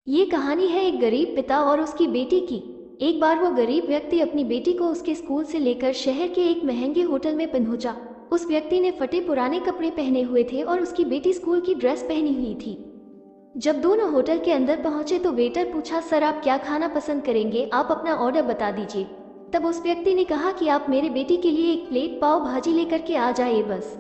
ये कहानी है एक गरीब पिता और उसकी बेटी की। एक बार वो गरीब व्यक्ति अपनी बेटी को उसके स्कूल से लेकर शहर के एक महंगे होटल में पहुंचा। उस व्यक्ति ने फटे पुराने कपड़े पहने हुए थे और उसकी बेटी स्कूल की ड्रेस पहनी हुई थी। जब दोनों होटल के अंदर पहुंचे तो वेटर पूछा, सर आप क्या खाना पसंद करेंगे, आप अपना ऑर्डर बता दीजिए। तब उस व्यक्ति ने कहा कि आप मेरे बेटी के लिए एक प्लेट पाव भाजी लेकर के आ जाइए बस।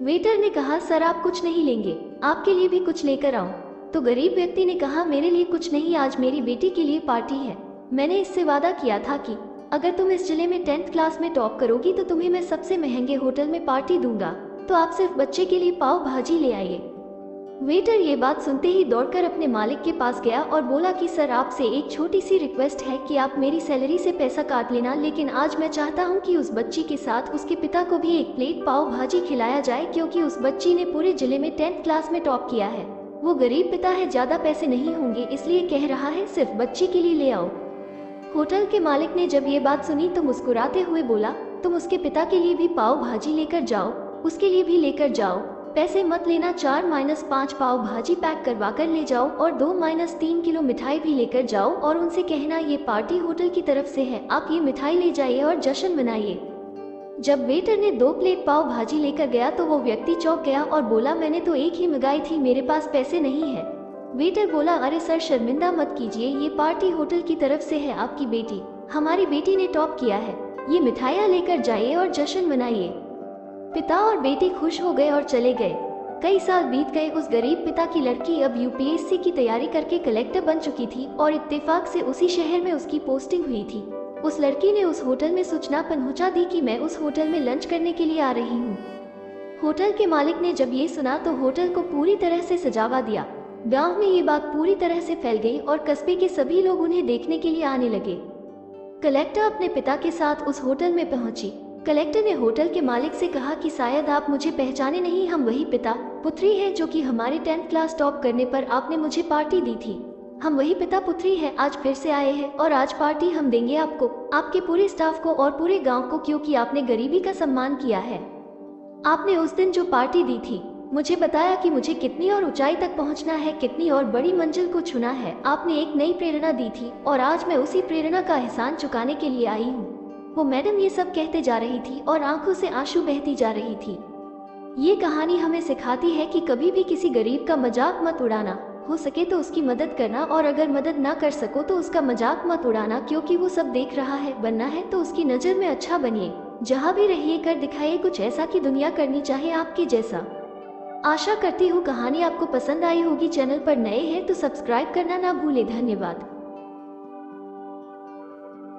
वेटर ने कहा, सर आप कुछ नहीं लेंगे, आपके लिए भी कुछ लेकर आओ। तो गरीब व्यक्ति ने कहा, मेरे लिए कुछ नहीं, आज मेरी बेटी के लिए पार्टी है। मैंने इससे वादा किया था कि अगर तुम इस जिले में 10th क्लास में टॉप करोगी तो तुम्हें मैं सबसे महंगे होटल में पार्टी दूंगा, तो आप सिर्फ बच्चे के लिए पाव भाजी ले आइए। वेटर ये बात सुनते ही दौड़कर अपने मालिक के पास गया और बोला कि सर आपसे एक छोटी सी रिक्वेस्ट है कि आप मेरी सैलरी से पैसा काट लेना, लेकिन आज मैं चाहता हूं कि उस बच्ची के साथ उसके पिता को भी एक प्लेट पाव भाजी खिलाया जाए, क्योंकि उस बच्ची ने पूरे जिले में 10th क्लास में टॉप किया है। वो गरीब पिता है, ज्यादा पैसे नहीं होंगे, इसलिए कह रहा है सिर्फ बच्ची के लिए ले आओ। होटल के मालिक ने जब ये बात सुनी तो मुस्कुराते हुए बोला, तुम उसके पिता के लिए भी पाव भाजी लेकर जाओ, उसके लिए भी लेकर जाओ, पैसे मत लेना, 4-5 पाव भाजी पैक करवा कर ले जाओ और 2-3 किलो मिठाई भी लेकर जाओ और उनसे कहना ये पार्टी होटल की तरफ से है, आप ये मिठाई ले जाइए और जश्न मनाइए। जब वेटर ने 2 प्लेट पाव भाजी लेकर गया तो वो व्यक्ति चौंक गया और बोला, मैंने तो एक ही मंगाई थी, मेरे पास पैसे नहीं है। वेटर बोला, अरे सर शर्मिंदा मत कीजिए, ये पार्टी होटल की तरफ से है, आपकी बेटी, हमारी बेटी ने टॉप किया है, ये मिठाइयाँ लेकर जाइए और जश्न मनाइए। पिता और बेटी खुश हो गए और चले गए। कई साल बीत गए। उस गरीब पिता की लड़की अब यूपीएससी की तैयारी करके कलेक्टर बन चुकी थी और इत्तेफाक से उसी शहर में उसकी पोस्टिंग हुई थी। उस लड़की ने उस होटल में सूचना पहुंचा दी कि मैं उस होटल में लंच करने के लिए आ रही हूँ। होटल के मालिक ने जब ये सुना तो होटल को पूरी तरह से सजावा दिया। गांव में ये बात पूरी तरह से फैल गई और कस्बे के सभी लोग उन्हें देखने के लिए आने लगे। कलेक्टर अपने पिता के साथ उस होटल में पहुंची। कलेक्टर ने होटल के मालिक से कहा कि शायद आप मुझे पहचाने नहीं, हम वही पिता पुत्री हैं जो कि हमारे 10th क्लास टॉप करने पर आपने मुझे पार्टी दी थी। हम वही पिता पुत्री हैं, आज फिर से आए हैं और आज पार्टी हम देंगे आपको, आपके पूरे स्टाफ को और पूरे गांव को, क्योंकि आपने गरीबी का सम्मान किया है। आपने उस दिन जो पार्टी दी थी, मुझे बताया कि मुझे कितनी और ऊंचाई तक पहुंचना है, कितनी और बड़ी मंजिल को छूना है। आपने एक नई प्रेरणा दी थी और आज मैं उसी प्रेरणा का एहसान चुकाने के लिए आई हूँ। वो मैडम ये सब कहते जा रही थी और आंखों से आंसू बहती जा रही थी। ये कहानी हमें सिखाती है कि कभी भी किसी गरीब का मजाक मत उड़ाना, हो सके तो उसकी मदद करना, और अगर मदद ना कर सको तो उसका मजाक मत उड़ाना, क्योंकि वो सब देख रहा है। बनना है तो उसकी नज़र में अच्छा बनिए, जहाँ भी रहिए कर दिखाइए कुछ ऐसा कि दुनिया करनी चाहे आपके जैसा। आशा करती हूँ कहानी आपको पसंद आई होगी। चैनल पर नए हैं तो सब्सक्राइब करना ना भूले। धन्यवाद।